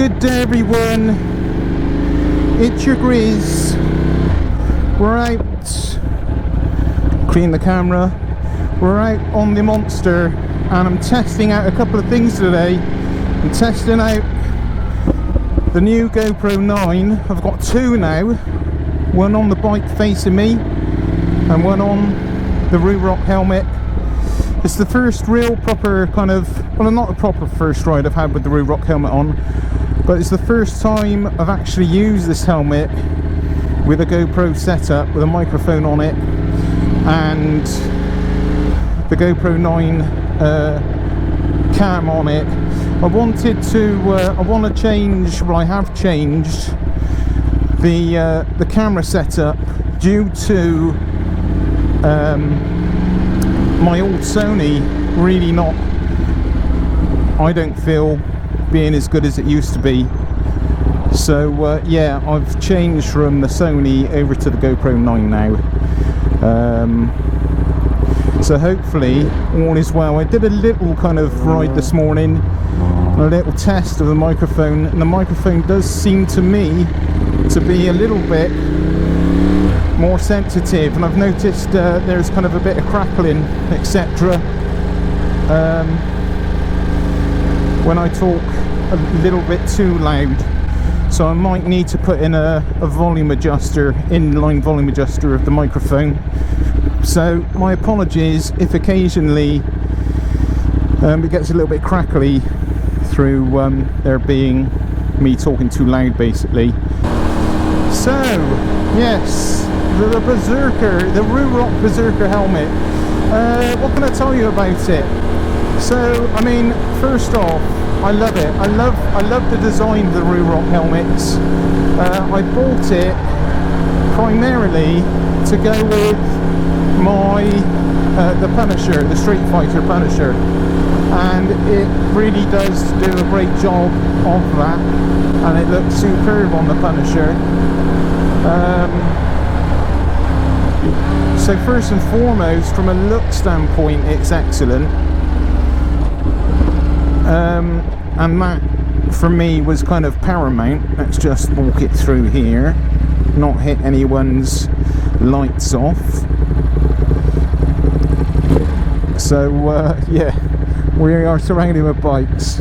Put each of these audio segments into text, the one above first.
Good day everyone, it's your Grizz. We're out, clean the camera, we're out on the Monster and I'm testing out a couple of things today. I'm testing out the new GoPro 9, I've got two now, one on the bike facing me and one on the Ruroc helmet. It's the first real proper kind of, well, not a proper first ride I've had with the Ruroc helmet on, but it's the first time I've actually used this helmet with a GoPro setup with a microphone on it and the GoPro 9 cam on it. I wanted to, I want to change, well I have changed the camera setup due to my old Sony really not, I don't feel, being as good as it used to be. So yeah, I've changed from the Sony over to the GoPro 9 now. So hopefully all is well. I did a little kind of ride this morning, a little test of the microphone, and the microphone does seem to me to be a little bit more sensitive, and I've noticed there's kind of a bit of crackling, etc. When I talk a little bit too loud, so I might need to put in a volume adjuster, inline volume adjuster of the microphone. So my apologies if occasionally it gets a little bit crackly through there being me talking too loud basically. So yes, the Berserker, the Ruroc Berserker helmet. What can I tell you about it? So, I mean, first off, I love it. I love the design of the Ruroc helmets. I bought it primarily to go with my the Punisher, the Street Fighter Punisher, and it really does do a great job of that, and it looks superb on the Punisher. So first and foremost, from a look standpoint, it's excellent. And that, for me, was kind of paramount. Let's just walk it through here, not hit anyone's lights off. So, yeah, we are surrounded with bikes.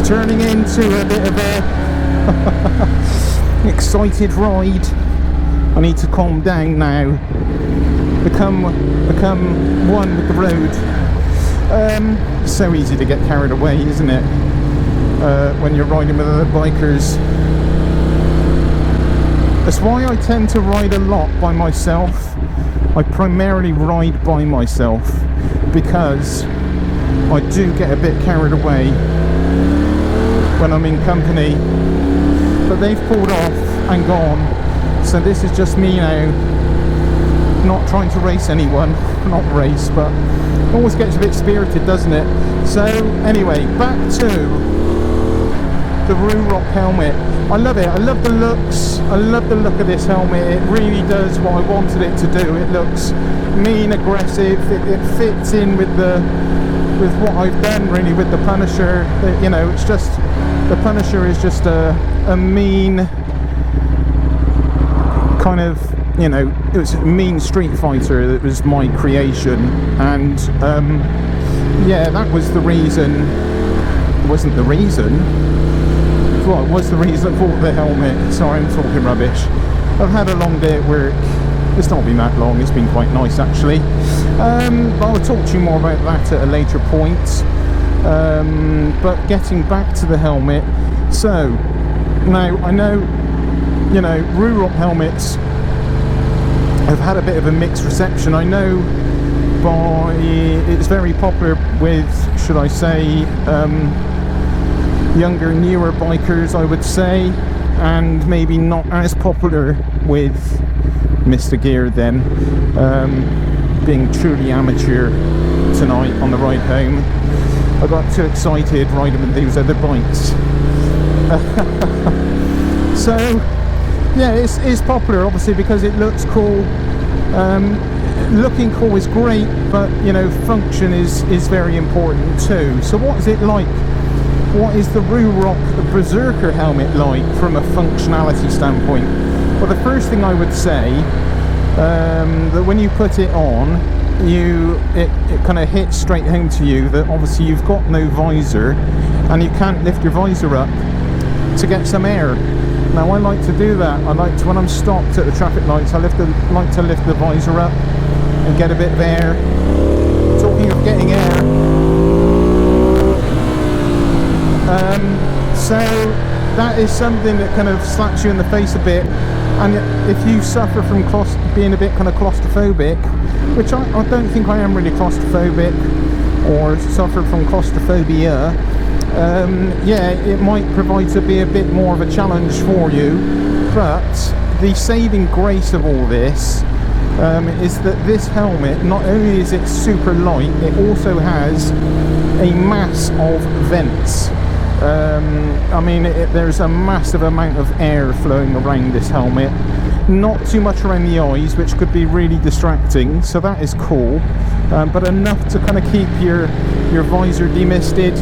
Turning into a bit of a excited ride. I need to calm down now. Become one with the road. So easy to get carried away, isn't it? When you're riding with other bikers. That's why I tend to ride a lot by myself. I primarily ride by myself because I do get a bit carried away when I'm in company, but they've pulled off and gone, so this is just me now, not trying to race anyone, not race, but always gets a bit spirited, doesn't it? So anyway, back to the Ruroc helmet. I love it, I love the looks, I love the look of this helmet. It really does what I wanted it to do. It looks mean, aggressive, it fits in with what I've done really with the Punisher. You know, it's just, the Punisher is just a mean kind of, you know, it was a mean Street Fighter that was my creation, and yeah, that was the reason wasn't the reason. Well, it was the reason for the helmet. Sorry, I'm talking rubbish. I've had a long day at work. It's not been that long, it's been quite nice actually. But I'll talk to you more about that at a later point. But getting back to the helmet, so now I know, you know, Ruroc helmets have had a bit of a mixed reception. I know it's very popular with, should I say, younger, newer bikers, I would say, and maybe not as popular with Mr. Gear then. Being truly amateur tonight on the ride home, I got too excited riding with these other bikes. So yeah, it's popular obviously because it looks cool. Looking cool is great, but you know, function is very important too. So what is it like? What is the Ruroc Berserker helmet like from a functionality standpoint? Well, the first thing I would say, that when you put it on, it kind of hits straight home to you that obviously you've got no visor and you can't lift your visor up to get some air. Now I like to do that. I like to, when I'm stopped at the traffic lights, I like to lift the visor up and get a bit of air. Talking of getting air, so that is something that kind of slaps you in the face a bit. And if you suffer from being a bit kind of claustrophobic, which I don't think I am really claustrophobic, or suffer from claustrophobia, yeah, it might provide to be a bit more of a challenge for you. But the saving grace of all this is that this helmet, not only is it super light, it also has a mass of vents. I mean, there's a massive amount of air flowing around this helmet. Not too much around the eyes, which could be really distracting, so that is cool. But enough to kind of keep your visor demisted.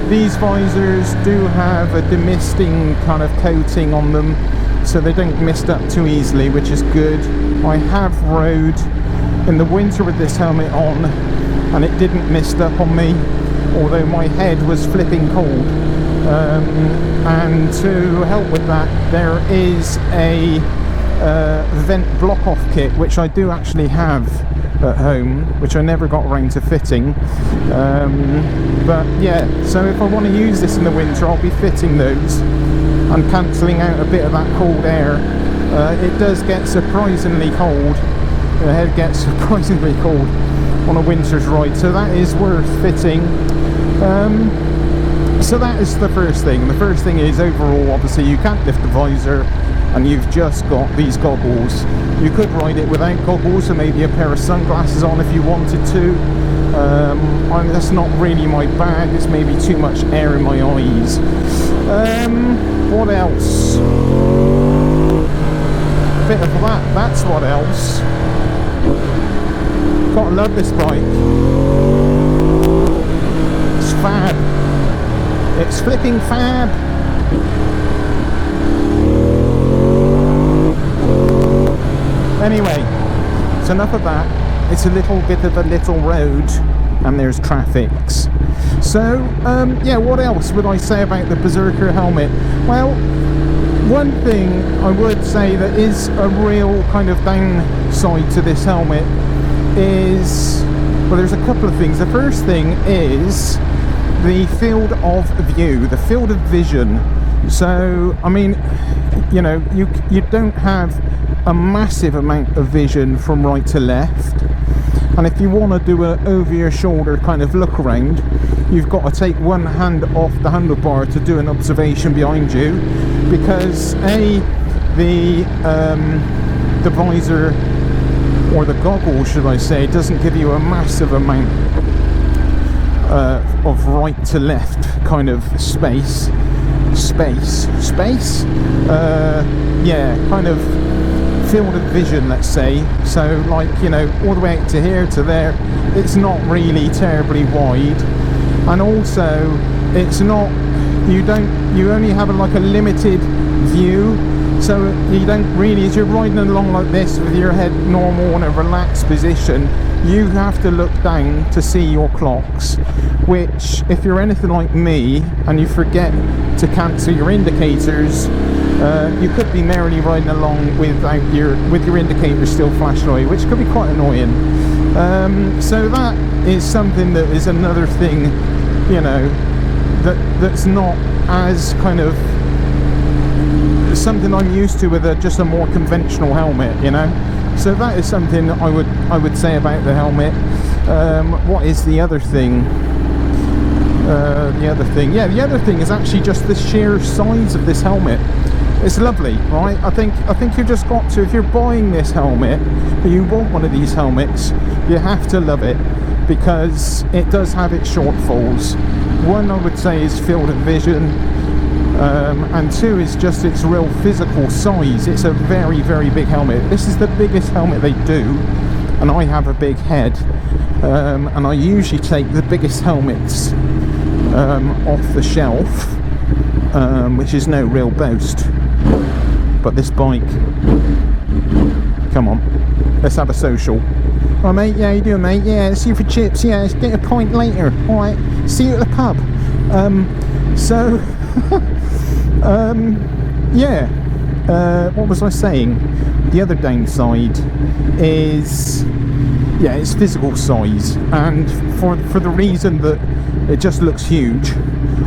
These visors do have a demisting kind of coating on them, so they don't mist up too easily, which is good. I have rode in the winter with this helmet on, and it didn't mist up on me, although my head was flipping cold. And to help with that, there is a vent block-off kit, which I do actually have at home, which I never got around to fitting. But yeah, so if I want to use this in the winter, I'll be fitting those and cancelling out a bit of that cold air. It does get surprisingly cold. The head gets surprisingly cold on a winter's ride, so that is worth fitting. So that is the first thing. The first thing is, overall, obviously you can't lift the visor and you've just got these goggles. You could ride it without goggles and maybe a pair of sunglasses on if you wanted to. That's not really my bag. It's maybe too much air in my eyes. What else? A bit of that. That's what else. Gotta love this bike. It's fab. It's flipping fab. Anyway, so enough of that. It's a little bit of a little road and there's traffics. So, yeah, what else would I say about the Berserker helmet? Well, one thing I would say that is a real kind of downside to this helmet is, well, there's a couple of things. The first thing is the field of view, the field of vision. So, I mean, you know, you don't have a massive amount of vision from right to left, and if you want to do an over your shoulder kind of look around, you've got to take one hand off the handlebar to do an observation behind you, because the visor, or the goggles should I say, doesn't give you a massive amount of right to left kind of space, yeah, kind of field of vision, let's say. So, like, you know, all the way out to here to there, it's not really terribly wide, and also it's not, you only have like a limited view, so you don't really, as you're riding along like this with your head normal in a relaxed position, you have to look down to see your clocks, which, if you're anything like me and you forget to cancel your indicators, you could be merrily riding along with your indicators still flashing away, which could be quite annoying. So that is something that is another thing, you know, that's not as kind of something I'm used to with just a more conventional helmet, you know. So that is something I would say about the helmet. What is the other thing? The other thing is actually just the sheer size of this helmet. It's lovely, right? I think you've just got to, if you're buying this helmet, you want one of these helmets, you have to love it, because it does have its shortfalls. One, I would say, is field of vision, and two is just its real physical size. It's a very, very big helmet. This is the biggest helmet they do, and I have a big head, and I usually take the biggest helmets off the shelf, which is no real boast. But this bike, come on, let's have a social. Oh mate, yeah, how you doing, mate? Yeah, see you for chips. Yeah, let's get a pint later. All right, see you at the pub. Yeah. What was I saying? The other downside is, yeah, it's physical size, and for the reason that it just looks huge.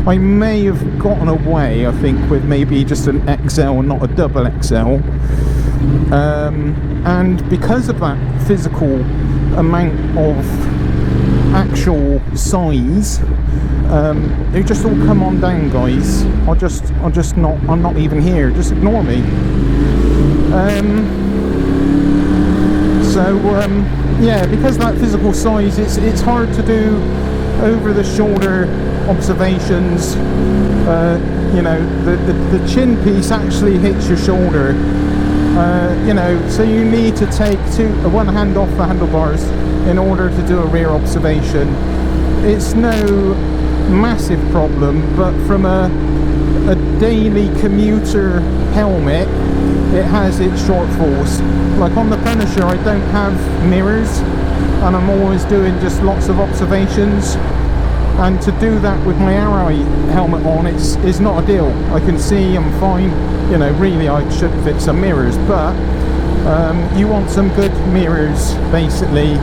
I may have gotten away, I think, with maybe just an XL and not a double XL. And because of that physical amount of actual size, they just all come on down, guys. I'm not even here. Just ignore me. Yeah, because of that physical size, it's hard to do over the shoulder observations. You know, the chin piece actually hits your shoulder. You know, so you need to take one hand off the handlebars in order to do a rear observation. It's no massive problem, but from a daily commuter helmet, it has its shortfalls. Like on the Punisher, I don't have mirrors, and I'm always doing just lots of observations. And to do that with my Arrow helmet on, it's not a deal. I can see, I'm fine. You know, really I should fit some mirrors, but you want some good mirrors, basically.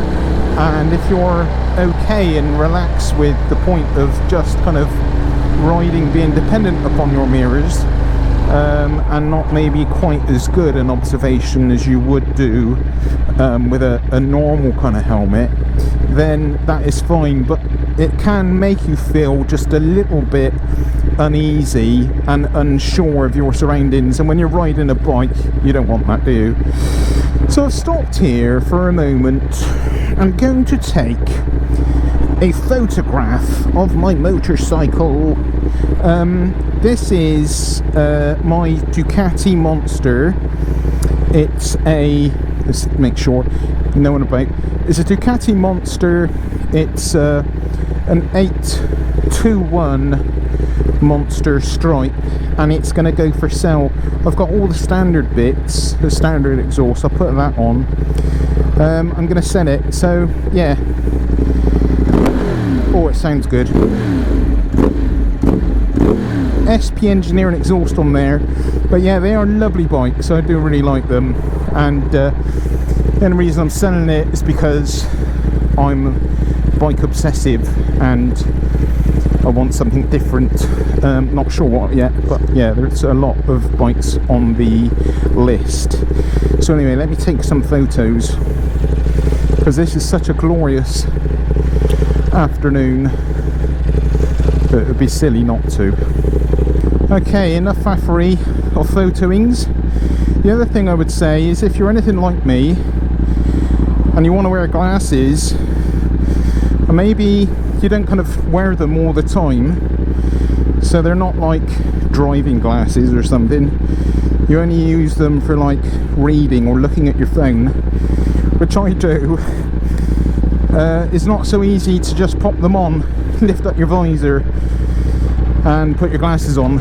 And if you're okay and relaxed with the point of just kind of riding, being dependent upon your mirrors, and not maybe quite as good an observation as you would do with a normal kind of helmet, then that is fine. But it can make you feel just a little bit uneasy and unsure of your surroundings, and when you're riding a bike, you don't want that, do you? So I've stopped here for a moment. I'm going to take a photograph of my motorcycle. This is my Ducati Monster. It's let's make sure no one about. It's a Ducati Monster. It's an 821 Monster Stripe, and it's going to go for sale. I've got all the standard bits, the standard exhaust. I'll put that on. I'm going to sell it. So yeah. Oh, it sounds good. SP Engineering exhaust on there, but yeah, they are lovely bikes. I do really like them, and the only reason I'm selling it is because I'm bike obsessive and I want something different. Not sure what yet, but yeah, there's a lot of bikes on the list. So anyway, let me take some photos, because this is such a glorious afternoon that it would be silly not to. Okay, enough faffery of photoings. The other thing I would say is, if you're anything like me and you want to wear glasses, and maybe you don't kind of wear them all the time, so they're not like driving glasses or something, you only use them for like reading or looking at your phone, which I do, it's not so easy to just pop them on, lift up your visor and put your glasses on.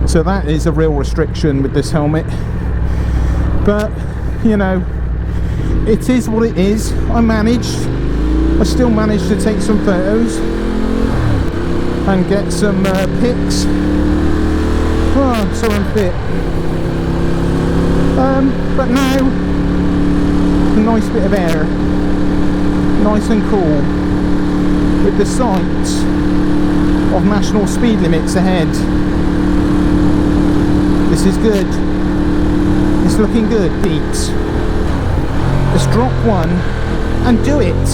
So that is a real restriction with this helmet. But you know, it is what it is. I still managed to take some photos and get some pics. Oh, I'm so unfit. But now, a nice bit of air, nice and cool, with the sights of national speed limits ahead. This is good. It's looking good, peeps. Let's drop one and do it.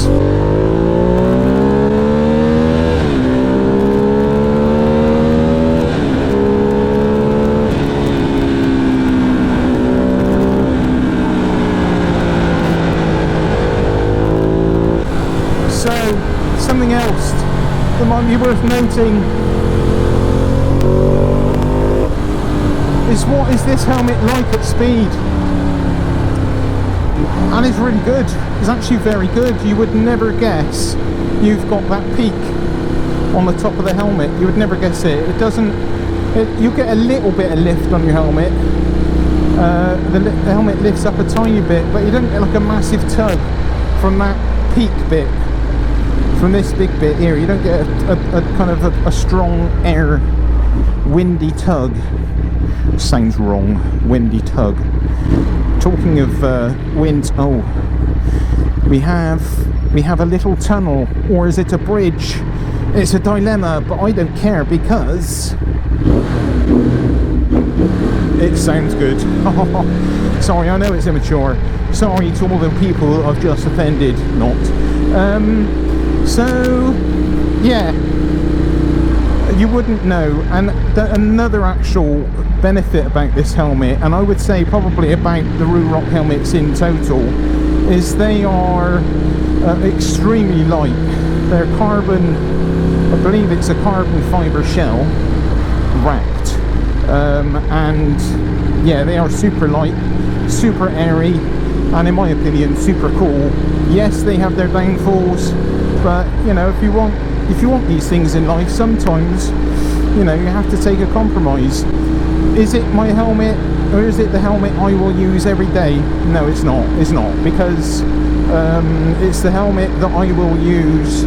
Something else that might be worth noting is, what is this helmet like at speed? And it's really good. It's actually very good. You would never guess you've got that peak on the top of the helmet. You would never guess it. It doesn't. You get a little bit of lift on your helmet. The helmet lifts up a tiny bit, but you don't get like a massive tug from that peak bit. From this big bit here, you don't get a kind of a strong air windy tug. Sounds wrong, windy tug. Talking of wind, oh, we have a little tunnel, or is it a bridge? It's a dilemma, but I don't care because it sounds good. Sorry, I know it's immature. Sorry to all the people I've just offended. Not. So, yeah, you wouldn't know. And another actual benefit about this helmet, and I would say probably about the Ruroc helmets in total, is they are extremely light. They're carbon, I believe it's a carbon fibre shell wrapped, and yeah, they are super light, super airy, and in my opinion super cool. Yes, they have their downfalls, but you know, if you want these things in life, sometimes you know you have to take a compromise. Is it my helmet, or is it the helmet I will use every day? No, it's not. It's not, because it's the helmet that I will use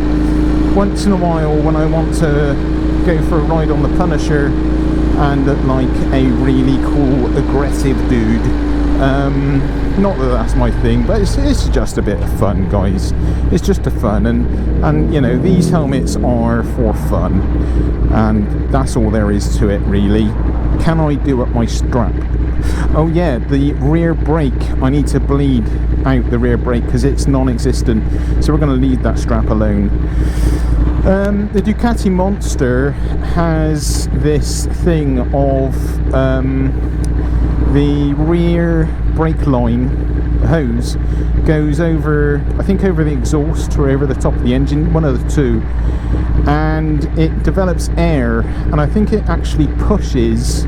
once in a while when I want to go for a ride on the Punisher and look like a really cool, aggressive dude. Not that that's my thing, but it's just a bit of fun, guys. It's just a fun, and you know, these helmets are for fun, and that's all there is to it, really. Can I do up my strap? Oh yeah, the rear brake. I need to bleed out the rear brake because it's non-existent, so we're going to leave that strap alone. The Ducati Monster has this thing of the rear brake line hose goes over, I think over the exhaust or over the top of the engine, one of the two, and it develops air, and I think it actually pushes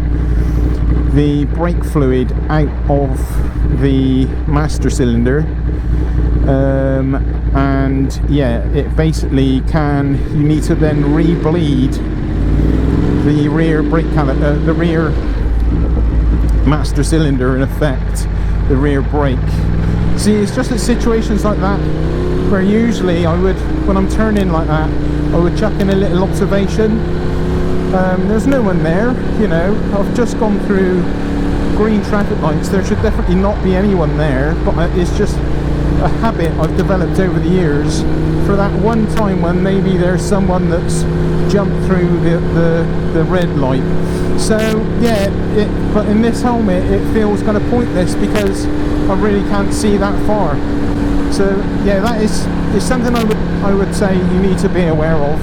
the brake fluid out of the master cylinder, and yeah, it basically you need to then re-bleed the rear brake caliper, the rear master cylinder, in effect the rear brake. See, it's just at situations like that where usually I would, when I'm turning like that, I would chuck in a little observation. There's no one there, you know, I've just gone through green traffic lights, there should definitely not be anyone there, but it's just a habit I've developed over the years for that one time when maybe there's someone that's jumped through the red light. So yeah, but in this helmet it feels kind of pointless because I really can't see that far. So yeah, that is something I would say you need to be aware of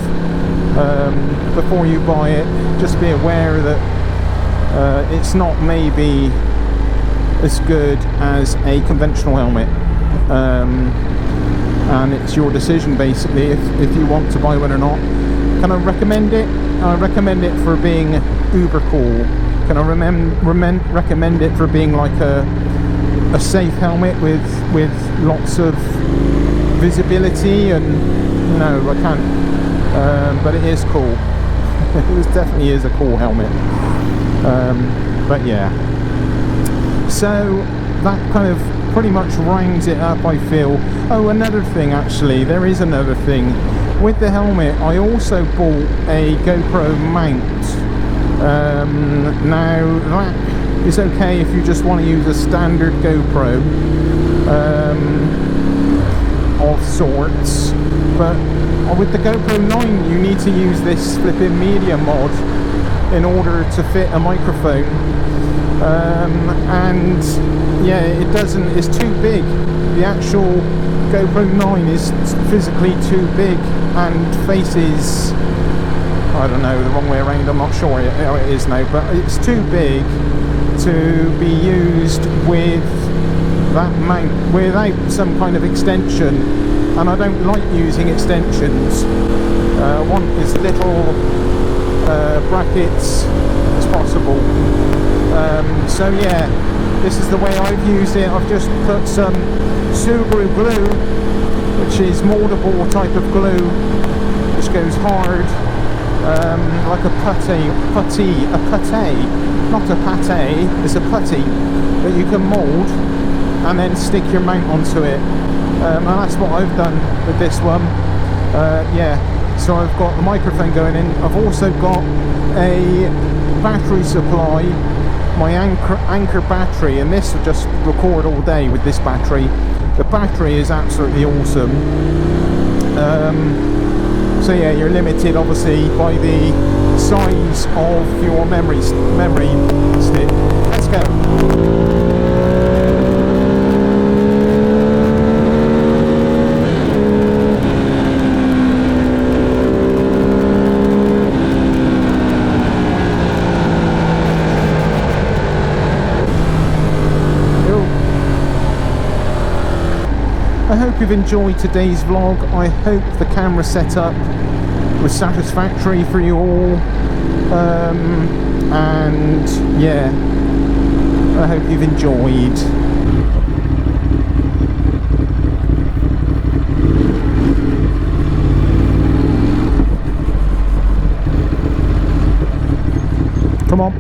before you buy it. Just be aware that it's not maybe as good as a conventional helmet, and it's your decision basically if you want to buy one or not. Can I recommend it? I recommend it for being uber cool. Can I recommend it for being like a safe helmet with lots of visibility? And no, I can't. But it is cool. It definitely is a cool helmet. But yeah, So that kind of pretty much rounds it up, I feel. Oh, another thing actually, there is another thing. With the helmet, I also bought a GoPro mount. Now that is okay if you just want to use a standard GoPro of sorts, but with the GoPro 9 you need to use this flipping media mod in order to fit a microphone, and yeah, it doesn't, it's too big. The actual GoPro 9 is physically too big and faces, I don't know, the wrong way around, I'm not sure how it is now, but it's too big to be used with that mount without some kind of extension, and I don't like using extensions. I want as little brackets as possible. So yeah, this is the way I've used it. I've just put some Subaru glue, which is moldable type of glue, which goes hard, like a putty, not a pate, it's a putty that you can mould and then stick your mount onto it, and that's what I've done with this one. Yeah, so I've got the microphone going in. I've also got a battery supply, my Anchor battery, and this will just record all day with this battery. The battery is absolutely awesome. So yeah, you're limited obviously by the size of your memory stick. Let's go. I hope you've enjoyed today's vlog. I hope the camera setup was satisfactory for you all, and yeah, I hope you've enjoyed. Come on.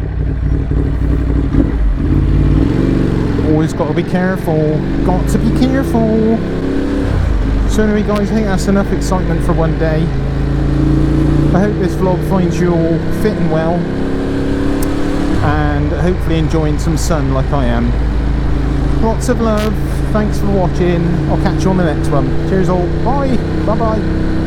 Always got to be careful. Got to be careful. So anyway guys, I think that's enough excitement for one day. I hope this vlog finds you all fitting well and hopefully enjoying some sun like I am. Lots of love. Thanks for watching. I'll catch you on the next one. Cheers all. Bye. Bye bye.